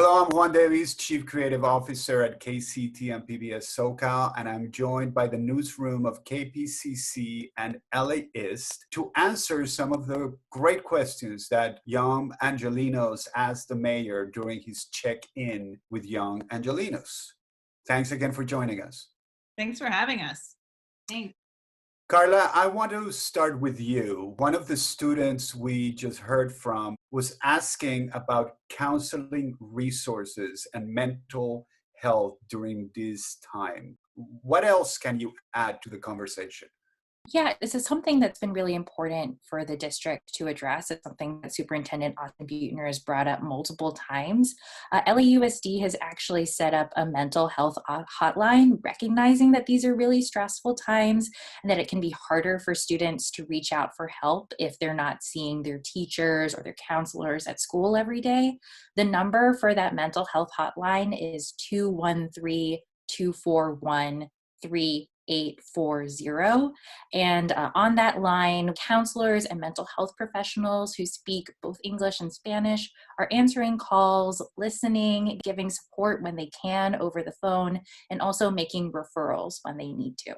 Hello, I'm Juan Davies, Chief Creative Officer at KCT and PBS SoCal, and I'm joined by the newsroom of KPCC and LAist to answer some of the great questions that Young Angelenos asked the mayor during his check-in with Young Angelenos. Thanks again for joining us. Thanks for having us. Thanks. Carla, I want to start with you. One of the students we just heard from was asking about counseling resources and mental health during this time. What else can you add to the conversation? Yeah, this is something that's been really important for the district to address. It's something that Superintendent Austin Buettner has brought up multiple times. LAUSD has actually set up a mental health hotline, recognizing that these are really stressful times and that it can be harder for students to reach out for help if they're not seeing their teachers or their counselors at school every day. The number for that mental health hotline is 213-241-3840. And on that line, counselors and mental health professionals who speak both English and Spanish are answering calls, listening, giving support when they can over the phone, and also making referrals when they need to.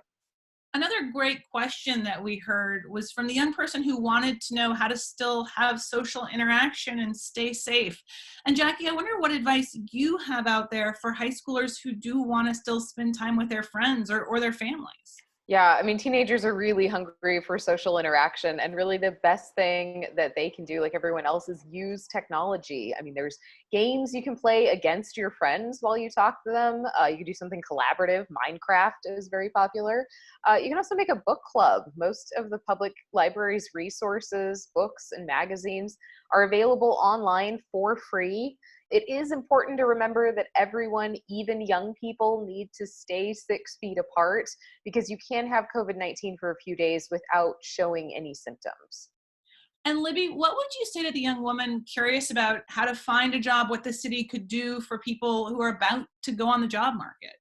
Another great question that we heard was from the young person who wanted to know how to still have social interaction and stay safe. And Jackie, I wonder what advice you have out there for high schoolers who do want to still spend time with their friends or their families. Yeah, I mean, teenagers are really hungry for social interaction, and really the best thing that they can do, like everyone else, is use technology. I mean, there's games you can play against your friends while you talk to them. You can do something collaborative. Minecraft is very popular. You can also make a book club. Most of the public library's resources, books, and magazines are available online for free. It is important to remember that everyone, even young people, need to stay 6 feet apart because you can have COVID-19 for a few days without showing any symptoms. And Libby, what would you say to the young woman curious about how to find a job, what the city could do for people who are about to go on the job market?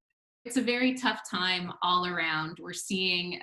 It's a very tough time all around. We're seeing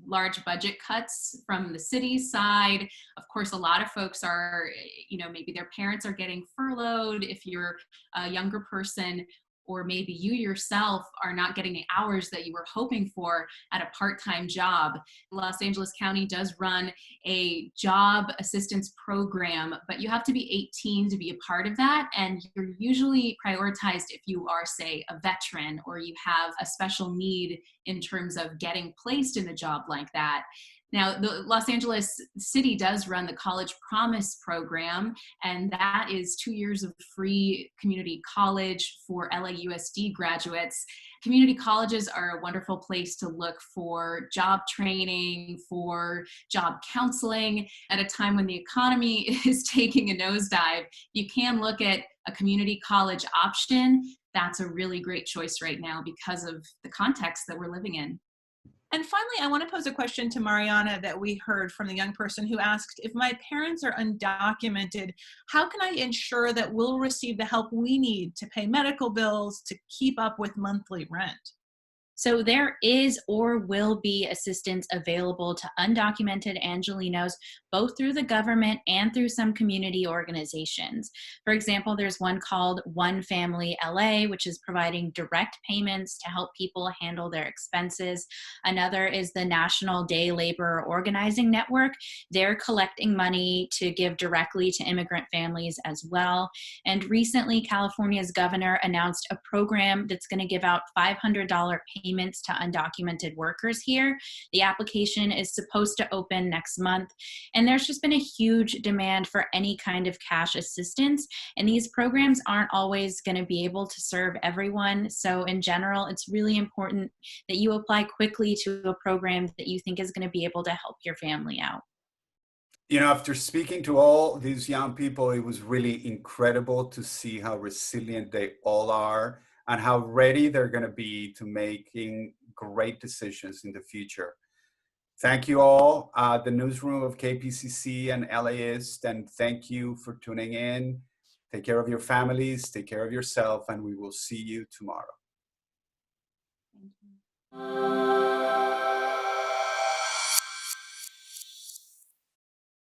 large budget cuts from the city's side. Of course, a lot of folks are, maybe their parents are getting furloughed. If you're a younger person, or maybe you yourself are not getting the hours that you were hoping for at a part-time job. Los Angeles County does run a job assistance program, but you have to be 18 to be a part of that. And you're usually prioritized if you are, say, a veteran or you have a special need in terms of getting placed in a job like that. Now, the Los Angeles City does run the College Promise program, and that is 2 years of free community college for LAUSD graduates. Community colleges are a wonderful place to look for job training, for job counseling. At a time when the economy is taking a nosedive, you can look at a community college option. That's a really great choice right now because of the context that we're living in. And finally, I want to pose a question to Mariana that we heard from the young person who asked, if my parents are undocumented, how can I ensure that we'll receive the help we need to pay medical bills, to keep up with monthly rent? So there is or will be assistance available to undocumented Angelenos, both through the government and through some community organizations. For example, there's one called One Family LA, which is providing direct payments to help people handle their expenses. Another is the National Day Labor Organizing Network. They're collecting money to give directly to immigrant families as well. And recently, California's governor announced a program that's going to give out $500 payments to undocumented workers here. The application is supposed to open next month. And there's just been a huge demand for any kind of cash assistance. And these programs aren't always going to be able to serve everyone. So in general, it's really important that you apply quickly to a program that you think is going to be able to help your family out. You know, after speaking to all these young people, it was really incredible to see how resilient they all are and how ready they're going to be to making great decisions in the future. Thank you all, the newsroom of KPCC and LAist, and thank you for tuning in. Take care of your families, take care of yourself, and we will see you tomorrow. Thank you.